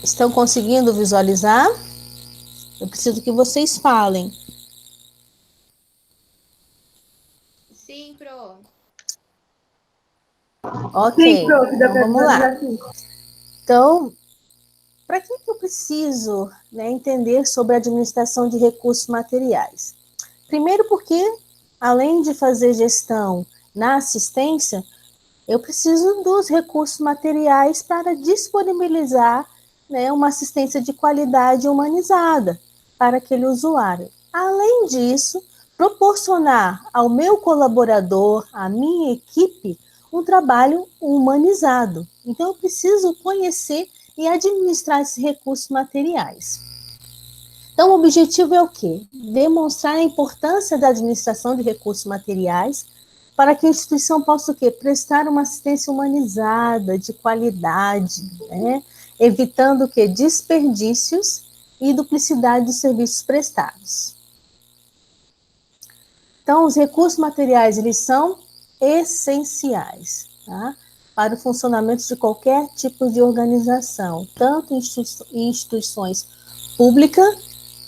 Estão conseguindo visualizar? Eu preciso que vocês falem. Sim, Pro. Ok, Sim, Pro, que dá então para vamos lá. visualizar sim. Então, para que eu preciso, né, entender sobre a administração de recursos materiais? Primeiro porque, além de fazer gestão na assistência, eu preciso dos recursos materiais para disponibilizar, né, uma assistência de qualidade humanizada para aquele usuário. Além disso, proporcionar ao meu colaborador, à minha equipe, um trabalho humanizado. Então, eu preciso conhecer e administrar esses recursos materiais. Então, o objetivo é o quê? Demonstrar a importância da administração de recursos materiais para que a instituição possa o quê? Prestar uma assistência humanizada, de qualidade, né? Evitando o quê? Desperdícios e duplicidade dos serviços prestados. Então, os recursos materiais, eles são essenciais, tá? Para o funcionamento de qualquer tipo de organização, tanto em instituições públicas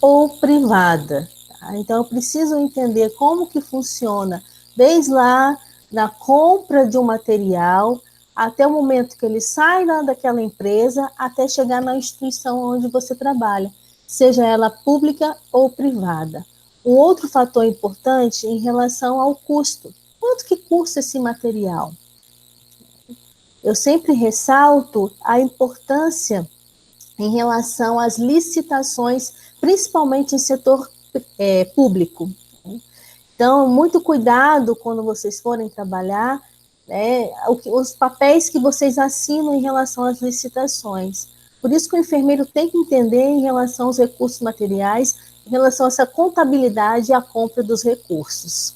ou privada. Tá? Então, eu preciso entender como que funciona, desde lá na compra de um material, até o momento que ele sai lá daquela empresa, até chegar na instituição onde você trabalha, seja ela pública ou privada. Um outro fator importante em relação ao custo. Quanto que custa esse material? Eu sempre ressalto a importância em relação às licitações, principalmente em setor público. Então, muito cuidado quando vocês forem trabalhar, né, os papéis que vocês assinam em relação às licitações. Por isso que o enfermeiro tem que entender em relação aos recursos materiais, em relação a essa contabilidade e a compra dos recursos.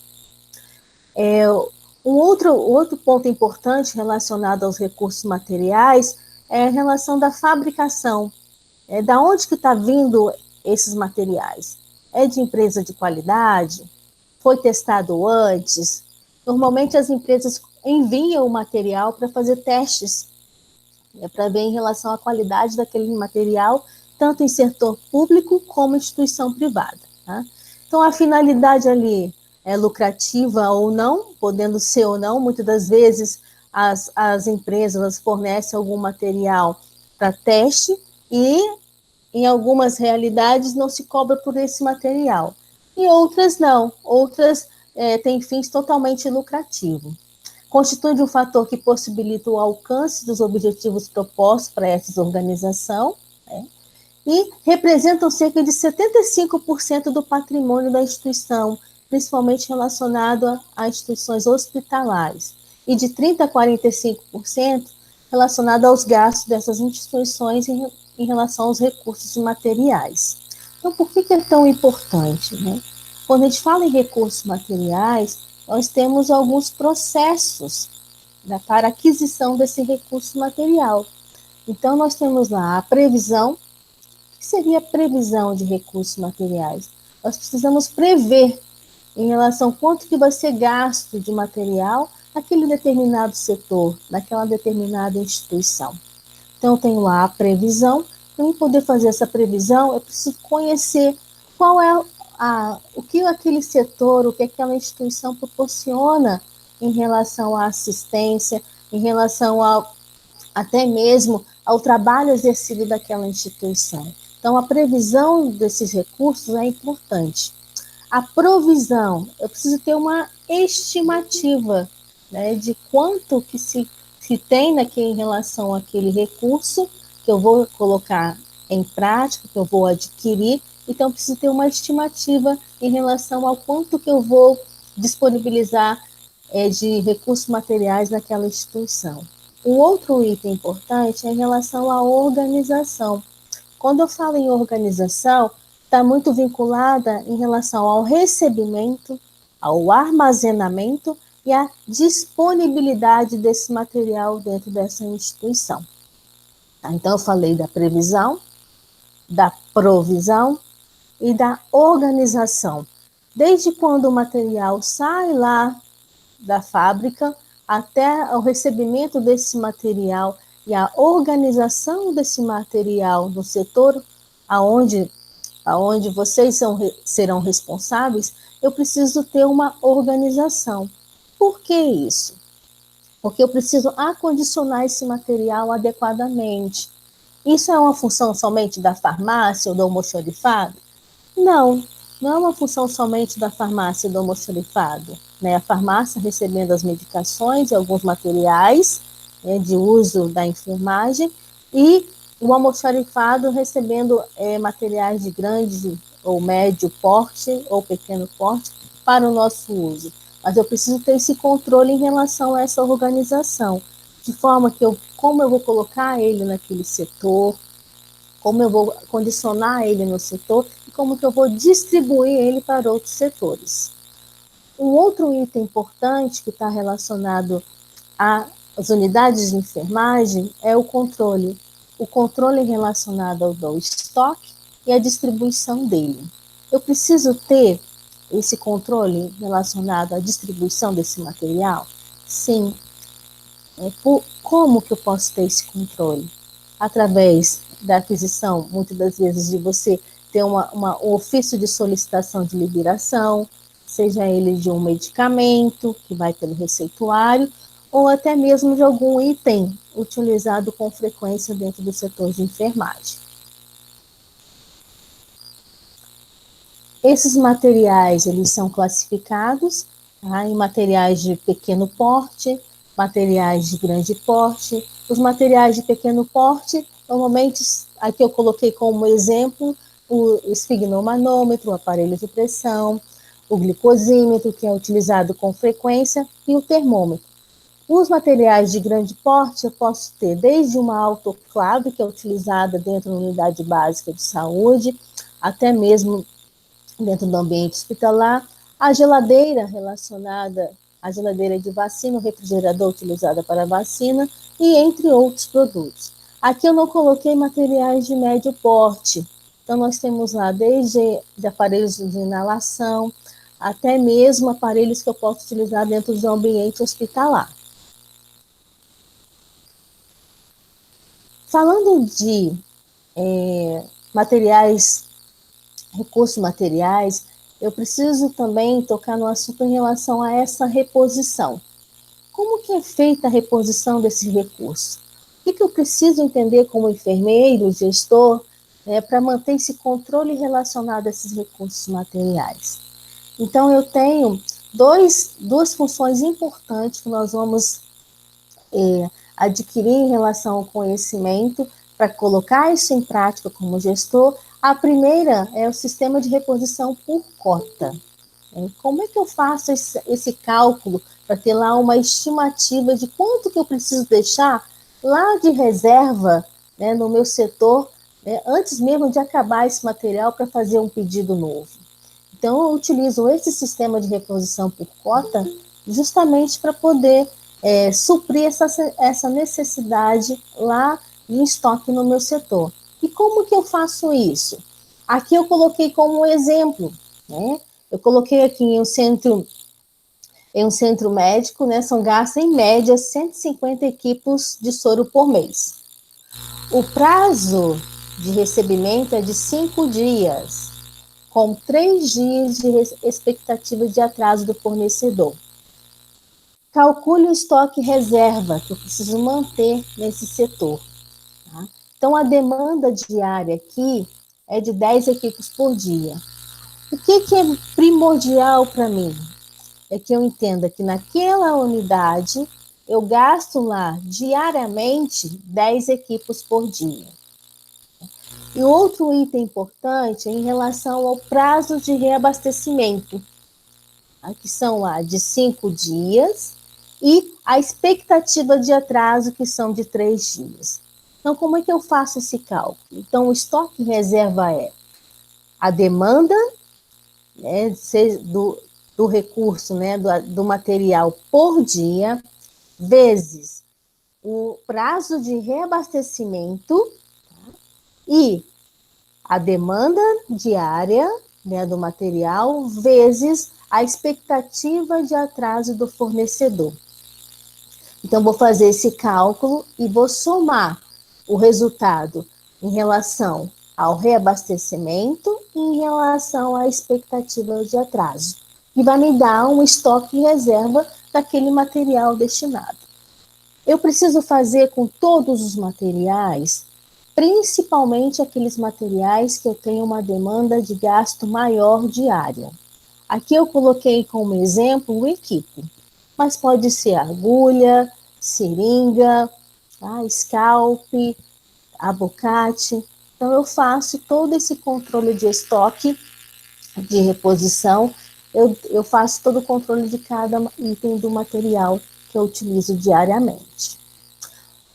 Um outro ponto importante relacionado aos recursos materiais é a relação da fabricação. Da onde que está vindo esses materiais? É de empresa de qualidade? Foi testado antes? Normalmente as empresas enviam o material para fazer testes, para ver em relação à qualidade daquele material, tanto em setor público como instituição privada. Tá? Então, a finalidade ali é lucrativa ou não, podendo ser ou não, muitas das vezes as empresas fornecem algum material para teste e, em algumas realidades, não se cobra por esse material. E outras não, outras têm fins totalmente lucrativos. Constitui um fator que possibilita o alcance dos objetivos propostos para essa organização, né? E representam cerca de 75% do patrimônio da instituição, principalmente relacionado a instituições hospitalares, e de 30% a 45% relacionado aos gastos dessas instituições em relação aos recursos materiais. Então, por que é tão importante, né? Quando a gente fala em recursos materiais, nós temos alguns processos, né, para aquisição desse recurso material. Então, nós temos lá a previsão. O que seria a previsão de recursos materiais? Nós precisamos prever em relação a quanto que vai ser gasto de material naquele determinado setor, naquela determinada instituição. Então, eu tenho lá a previsão. Para poder fazer essa previsão, eu preciso conhecer qual é o que aquele setor, o que aquela instituição proporciona em relação à assistência, em relação até mesmo ao trabalho exercido daquela instituição. Então, a previsão desses recursos é importante. A provisão, eu preciso ter uma estimativa, né, de quanto que se tem em relação àquele recurso que eu vou colocar em prática, que eu vou adquirir. Então, eu preciso ter uma estimativa em relação ao quanto que eu vou disponibilizar de recursos materiais naquela instituição. Um outro item importante é em relação à organização. Quando eu falo em organização, está muito vinculada em relação ao recebimento, ao armazenamento e à disponibilidade desse material dentro dessa instituição. Então, eu falei da previsão, da provisão e da organização. Desde quando o material sai lá da fábrica até o recebimento desse material e a organização desse material no setor aonde vocês serão responsáveis, eu preciso ter uma organização. Por que isso? Porque eu preciso acondicionar esse material adequadamente. Isso é uma função somente da farmácia ou do almoxarifado? Não, não é uma função somente da farmácia ou do almoxarifado. Né? A farmácia recebendo as medicações e alguns materiais, né, de uso da enfermagem, e o almoxarifado recebendo materiais de grande ou médio porte ou pequeno porte para o nosso uso. Mas eu preciso ter esse controle em relação a essa organização, de forma que como eu vou colocar ele naquele setor, como eu vou condicionar ele no setor e como que eu vou distribuir ele para outros setores. Um outro item importante que está relacionado às unidades de enfermagem é o controle. O controle relacionado ao estoque e a distribuição dele. Eu preciso ter esse controle relacionado à distribuição desse material? Sim. Como que eu posso ter esse controle? Através da aquisição, muitas das vezes, de você ter um ofício de solicitação de liberação, seja ele de um medicamento que vai pelo receituário, ou até mesmo de algum item utilizado com frequência dentro do setor de enfermagem. Esses materiais, eles são classificados, tá, em materiais de pequeno porte, materiais de grande porte. Os materiais de pequeno porte, normalmente, aqui eu coloquei como exemplo o esfigmomanômetro, o aparelho de pressão, o glicosímetro, que é utilizado com frequência, e o termômetro. Os materiais de grande porte, eu posso ter desde uma autoclave, que é utilizada dentro da unidade básica de saúde, até mesmo dentro do ambiente hospitalar, a geladeira relacionada à geladeira de vacina, o refrigerador utilizado para vacina, e entre outros produtos. Aqui eu não coloquei materiais de médio porte, então nós temos lá desde aparelhos de inalação, até mesmo aparelhos que eu posso utilizar dentro do ambiente hospitalar. Falando de materiais, recursos materiais, eu preciso também tocar no assunto em relação a essa reposição. Como que é feita a reposição desses recursos? O que eu preciso entender como enfermeiro, gestor, para manter esse controle relacionado a esses recursos materiais? Então, eu tenho duas funções importantes que nós vamos adquirir em relação ao conhecimento para colocar isso em prática como gestor. A primeira é o sistema de reposição por cota. Como é que eu faço esse cálculo para ter lá uma estimativa de quanto que eu preciso deixar lá de reserva, né, no meu setor, né, antes mesmo de acabar esse material para fazer um pedido novo? Então, eu utilizo esse sistema de reposição por cota justamente para poder suprir essa necessidade lá de estoque no meu setor. E como que eu faço isso? Aqui eu coloquei como exemplo, né? Eu coloquei aqui em um centro médico, né? São gastos em média 150 equipos de soro por mês. O prazo de recebimento é de 5 dias, com 3 dias de expectativa de atraso do fornecedor. Calcule o estoque reserva que eu preciso manter nesse setor. Tá? Então, a demanda diária aqui é de 10 equipes por dia. O que é primordial para mim? É que eu entenda que naquela unidade eu gasto lá diariamente 10 equipes por dia. E outro item importante é em relação ao prazo de reabastecimento, que são lá de 5 dias, e a expectativa de atraso, que são de 3 dias. Então, como é que eu faço esse cálculo? Então, o estoque reserva é a demanda, né, do recurso, né, do material por dia, vezes o prazo de reabastecimento, tá? E a demanda diária, né, do material, vezes a expectativa de atraso do fornecedor. Então, vou fazer esse cálculo e vou somar o resultado em relação ao reabastecimento e em relação à expectativa de atraso. E vai me dar um estoque em reserva daquele material destinado. Eu preciso fazer com todos os materiais, principalmente aqueles materiais que eu tenho uma demanda de gasto maior diária. Aqui eu coloquei como exemplo o equipo, mas pode ser agulha, seringa, scalp, abocate. Então, eu faço todo esse controle de estoque, de reposição, eu faço todo o controle de cada item do material que eu utilizo diariamente.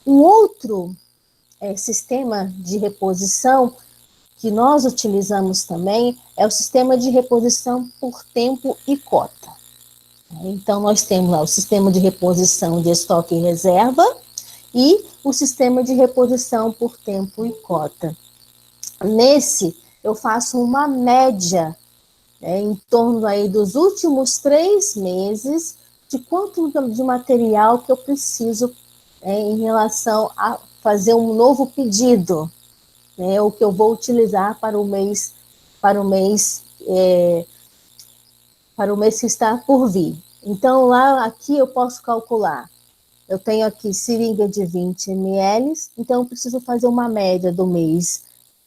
Um outro sistema de reposição que nós utilizamos também é o sistema de reposição por tempo e cota. Então, nós temos lá o sistema de reposição de estoque e reserva e o sistema de reposição por tempo e cota. Nesse, eu faço uma média em torno aí dos últimos 3 meses de quanto de material que eu preciso em relação a fazer um novo pedido, o que eu vou utilizar para o mês que está por vir. Então, aqui eu posso calcular. Eu tenho aqui seringa de 20 ml, então eu preciso fazer uma média do mês,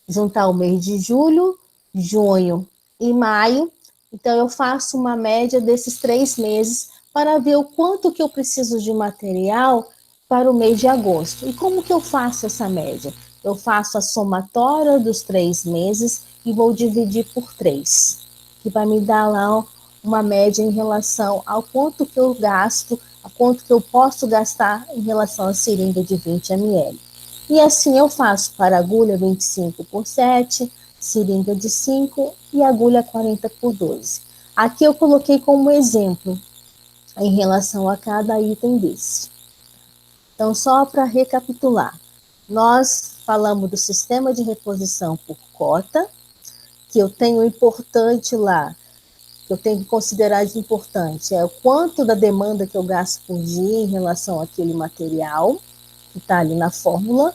juntar o mês de julho, junho e maio. Então, eu faço uma média desses 3 meses para ver o quanto que eu preciso de material para o mês de agosto. E como que eu faço essa média? Eu faço a somatória dos 3 meses e vou dividir por 3, que vai me dar lá uma média em relação ao quanto que eu gasto, a quanto que eu posso gastar em relação à seringa de 20 ml. E assim eu faço para agulha 25 por 7, seringa de 5 e agulha 40 por 12. Aqui eu coloquei como exemplo em relação a cada item desse. Então, só para recapitular, nós falamos do sistema de reposição por cota, que eu tenho importante lá, que eu tenho que considerar de importante, é o quanto da demanda que eu gasto por dia em relação àquele material, que está ali na fórmula,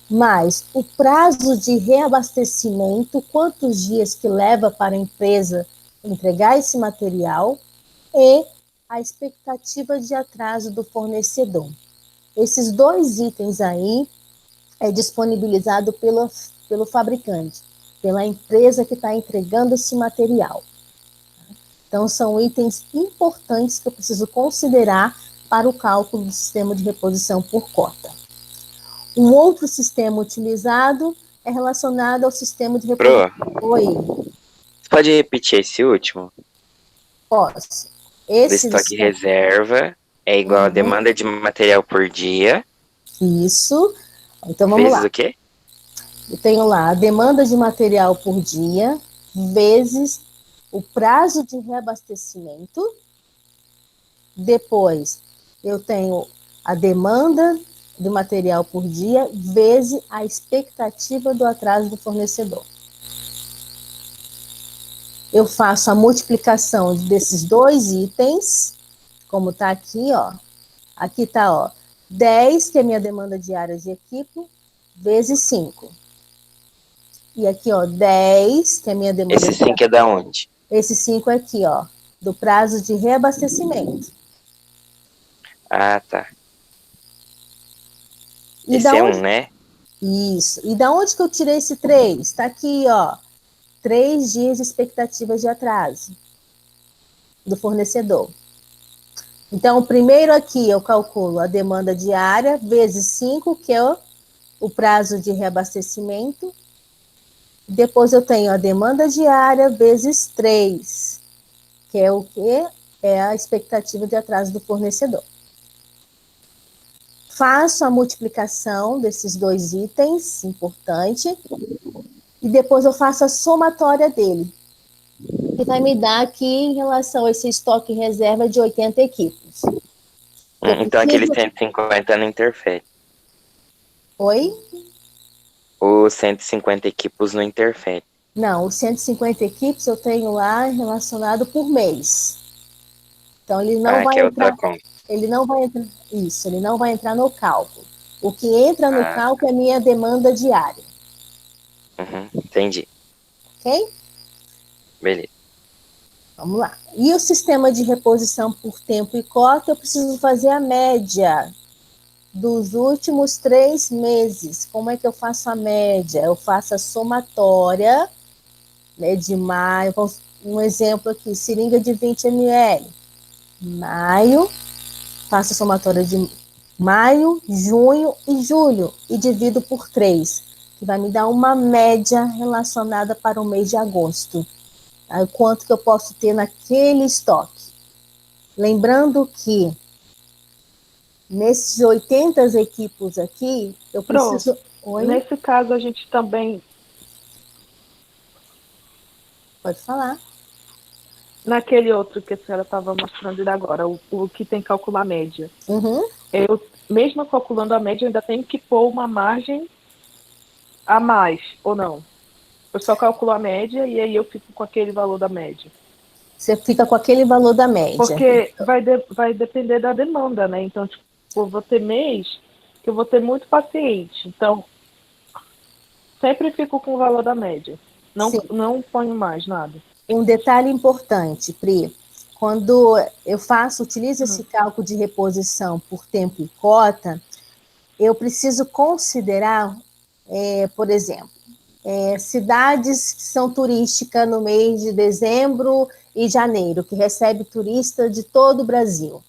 mais o prazo de reabastecimento, quantos dias que leva para a empresa entregar esse material, e a expectativa de atraso do fornecedor. Esses 2 itens aí é disponibilizado pelo fabricante, pela empresa que está entregando esse material. Então, são itens importantes que eu preciso considerar para o cálculo do sistema de reposição por cota. Um outro sistema utilizado é relacionado ao sistema de reposição. Oi. Você pode repetir esse último? Posso. O estoque reserva é igual a demanda de material por dia. Isso. Então, vamos lá. Vezes o quê? Eu tenho lá a demanda de material por dia, vezes o prazo de reabastecimento. Depois, eu tenho a demanda do material por dia, vezes a expectativa do atraso do fornecedor. Eu faço a multiplicação desses 2 itens, como está aqui, ó. Aqui está, ó, 10, que é a minha demanda diária de equipo, vezes 5. E aqui, ó, 10, que é a minha demanda... Esse 5 é da onde? Esse 5 é aqui, ó, do prazo de reabastecimento. Ah, tá. E esse é 1, né? Isso. E da onde que eu tirei esse 3? Está aqui, ó. 3 dias de expectativa de atraso do fornecedor. Então, primeiro aqui eu calculo a demanda diária, vezes 5, que é o prazo de reabastecimento. Depois eu tenho a demanda diária, vezes 3, que é o quê? É a expectativa de atraso do fornecedor. Faço a multiplicação desses 2 itens, importante, e depois eu faço a somatória dele, que vai me dar aqui em relação a esse estoque em reserva de 80 equipos. Então aquele 150 não interfere. Oi? Os 150 equipos não interfere. Não, os 150 equipos eu tenho lá relacionado por mês. Então ele não vai que é entrar. outra conta. ele não vai entrar, isso, ele não vai entrar no cálculo. O que entra no Ah, cálculo é minha demanda diária, entendi. ok? Beleza. Vamos lá. E o sistema de reposição por tempo e cota, eu preciso fazer a média dos últimos 3 meses. Como é que eu faço a média? Eu faço a somatória, né, de maio, um exemplo aqui, seringa de 20 ml. Maio, faço a somatória de maio, junho e julho e divido por 3, que vai me dar uma média relacionada para o mês de agosto. Aí, quanto que eu posso ter naquele estoque. Lembrando que nesses 80 equipos aqui, eu preciso... Oi? Nesse caso, a gente também... Pode falar. Naquele outro que a senhora estava mostrando agora, o que tem que calcular a média. Uhum. Eu, mesmo calculando a média, eu ainda tenho que pôr uma margem a mais, ou não? Eu só calculo a média e aí eu fico com aquele valor da média. Você fica com aquele valor da média. Porque vai depender da demanda, né? Então, tipo, eu vou ter mês que eu vou ter muito paciente. Então, sempre fico com o valor da média. Não ponho mais nada. Um detalhe importante, Pri, quando eu utilizo esse cálculo de reposição por tempo e cota, eu preciso considerar, por exemplo, cidades que são turísticas no mês de dezembro e janeiro, que recebe turista de todo o Brasil.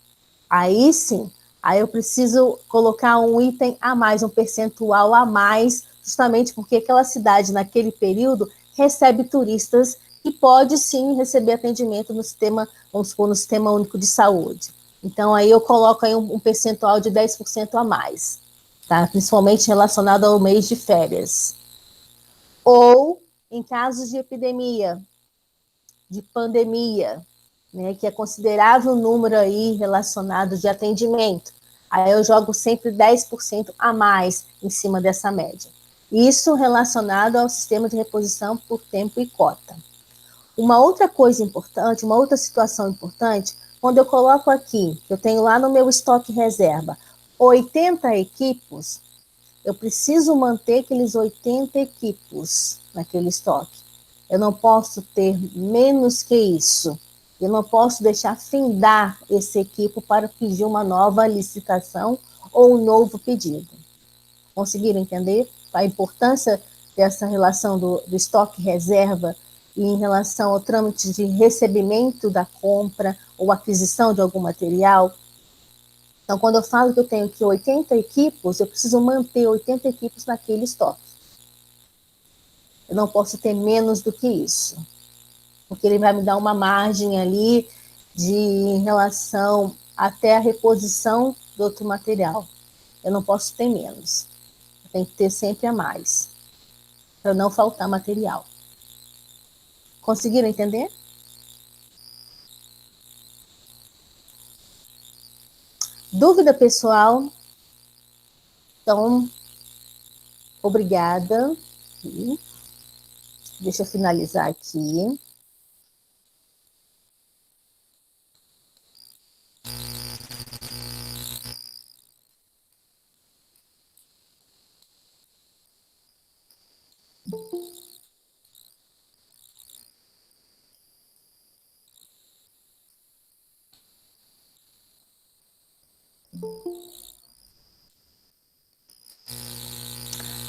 Aí sim, aí eu preciso colocar um item a mais, um percentual a mais, justamente porque aquela cidade, naquele período, recebe turistas e pode sim receber atendimento no sistema, vamos supor, no Sistema Único de Saúde. Então, aí eu coloco aí um percentual de 10% a mais, tá? Principalmente relacionado ao mês de férias. Ou em casos de epidemia, de pandemia, né, que é considerável número aí relacionado de atendimento. Aí eu jogo sempre 10% a mais em cima dessa média. Isso relacionado ao sistema de reposição por tempo e cota. Uma outra coisa importante, uma outra situação importante, quando eu coloco aqui, eu tenho lá no meu estoque reserva, 80 equipos, eu preciso manter aqueles 80 equipos naquele estoque. Eu não posso ter menos que isso. Eu não posso deixar findar esse equipo para pedir uma nova licitação ou um novo pedido. Conseguiram entender a importância dessa relação do estoque reserva e em relação ao trâmite de recebimento da compra ou aquisição de algum material? Então, quando eu falo que eu tenho aqui 80 equipos, eu preciso manter 80 equipos naquele estoque. Eu não posso ter menos do que isso, porque ele vai me dar uma margem ali em relação até a reposição do outro material. Eu não posso ter menos. Eu tenho que ter sempre a mais, para não faltar material. Conseguiram entender? Dúvida pessoal? Então, obrigada. Deixa eu finalizar aqui.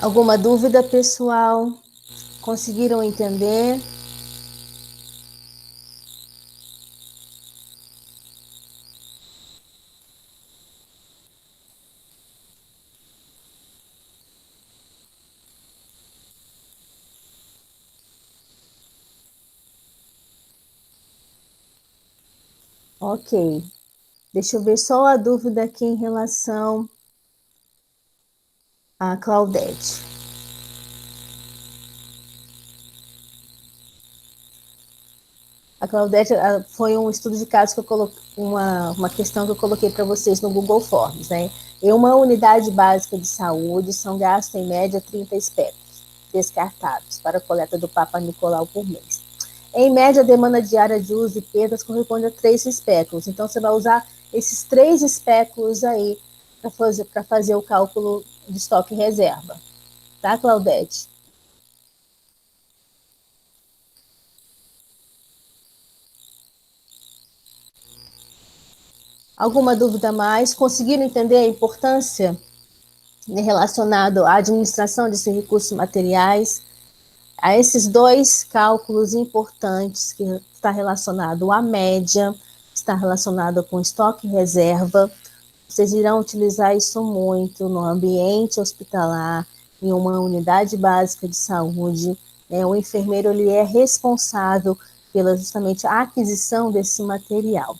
Alguma dúvida, pessoal? Conseguiram entender? Ok. Deixa eu ver só a dúvida aqui em relação a Claudete. A Claudete foi um estudo de caso que eu coloquei, uma questão que eu coloquei para vocês no Google Forms, né? Em uma unidade básica de saúde são gastos em média 30 espectros descartados para a coleta do Papa Nicolau por mês. Em média, a demanda diária de uso e perdas corresponde a 3 espectros. Então, você vai usar esses 3 espéculos aí para fazer o cálculo de estoque reserva. Tá, Claudete? Alguma dúvida mais? Conseguiram entender a importância relacionada à administração desses recursos materiais? A esses 2 cálculos importantes, que está relacionado à média, está relacionado com estoque reserva. Vocês irão utilizar isso muito no ambiente hospitalar, em uma unidade básica de saúde. O enfermeiro ele é responsável pela justamente a aquisição desse material.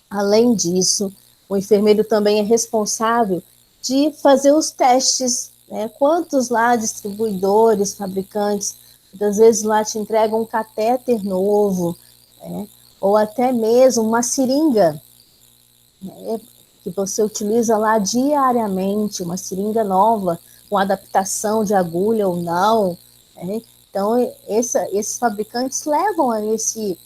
Além disso, o enfermeiro também é responsável de fazer os testes, né? Quantos lá distribuidores, fabricantes, muitas vezes lá te entregam um catéter novo, né? Ou até mesmo uma seringa, né? Que você utiliza lá diariamente, uma seringa nova, com adaptação de agulha ou não, né? Então, esses fabricantes levam esse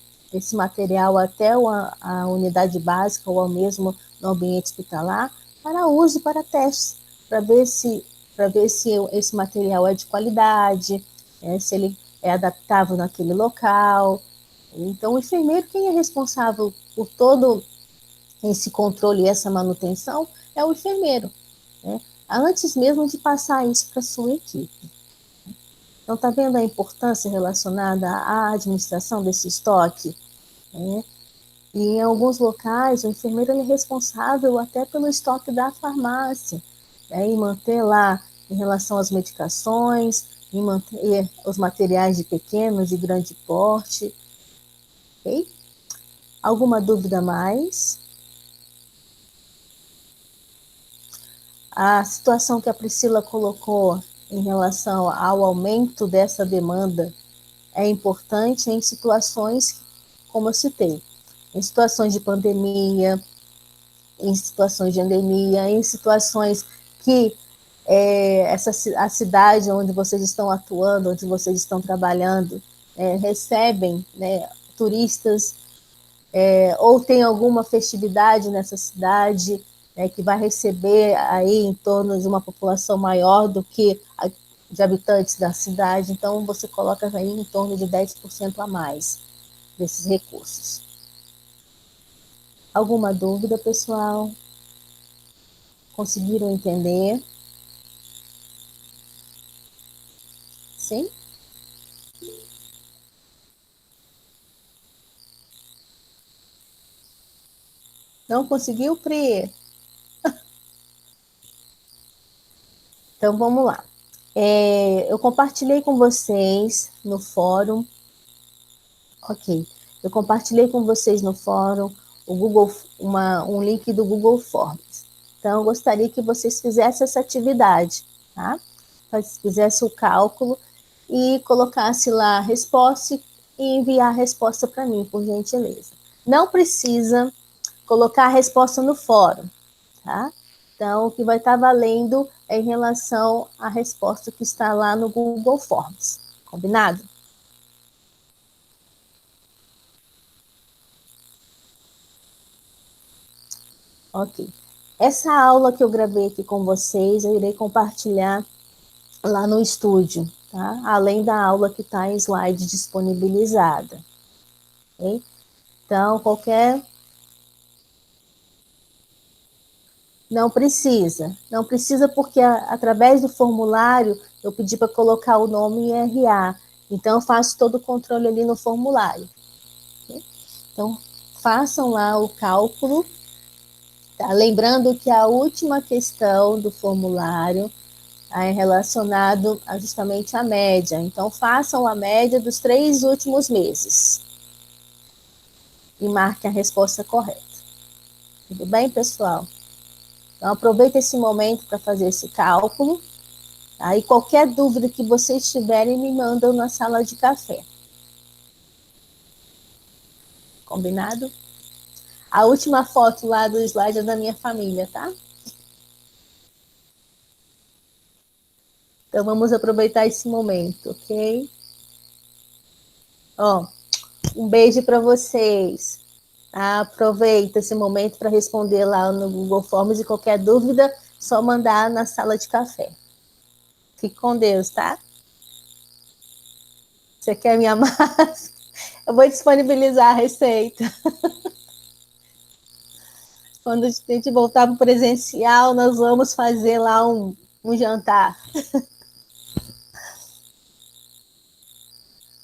material até a unidade básica ou mesmo no ambiente hospitalar para uso, para testes, para ver se esse material é de qualidade, se ele é adaptável naquele local. Então, o enfermeiro, quem é responsável por todo esse controle e essa manutenção é o enfermeiro, né? Antes mesmo de passar isso para a sua equipe. Então, está vendo a importância relacionada à administração desse estoque? Né? E em alguns locais, o enfermeiro é responsável até pelo estoque da farmácia, né? E manter lá em relação às medicações, em manter os materiais de pequeno, de grande porte. Ok? Alguma dúvida mais? A situação que a Priscila colocou em relação ao aumento dessa demanda é importante em situações, como eu citei, em situações de pandemia, em situações de endemia, em situações que a cidade onde vocês estão atuando, onde vocês estão trabalhando, recebem, né, turistas, ou tem alguma festividade nessa cidade, que vai receber aí em torno de uma população maior do que de habitantes da cidade, então você coloca aí em torno de 10% a mais desses recursos. Alguma dúvida, pessoal? Conseguiram entender? Sim? Não conseguiu, Pri? Então, vamos lá. Eu compartilhei com vocês no fórum. Ok. Eu compartilhei com vocês no fórum um link do Google Forms. Então, eu gostaria que vocês fizessem essa atividade, tá? Fizessem o cálculo e colocasse lá a resposta e enviar a resposta para mim, por gentileza. Não precisa colocar a resposta no fórum, tá? Então, o que vai estar valendo é em relação à resposta que está lá no Google Forms. Combinado? Ok. Essa aula que eu gravei aqui com vocês, eu irei compartilhar lá no estúdio, tá? Além da aula que está em slide disponibilizada. Ok? Então, Não precisa porque através do formulário eu pedi para colocar o nome e RA. Então, eu faço todo o controle ali no formulário. Ok? Então, façam lá o cálculo. Tá? Lembrando que a última questão do formulário é relacionado justamente à média. Então, façam a média dos 3 últimos meses. E marquem a resposta correta. Tudo bem, pessoal? Então, aproveita esse momento para fazer esse cálculo. Tá? E qualquer dúvida que vocês tiverem, me mandam na sala de café. Combinado? A última foto lá do slide é da minha família, tá? Então, vamos aproveitar esse momento, ok? Ó, um beijo para vocês. Aproveita esse momento para responder lá no Google Forms e qualquer dúvida, só mandar na sala de café. Fique com Deus, tá? Você quer minha máscara? Eu vou disponibilizar a receita. Quando a gente voltar para o presencial, nós vamos fazer lá um jantar.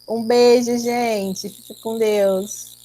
Um beijo, gente. Fique com Deus.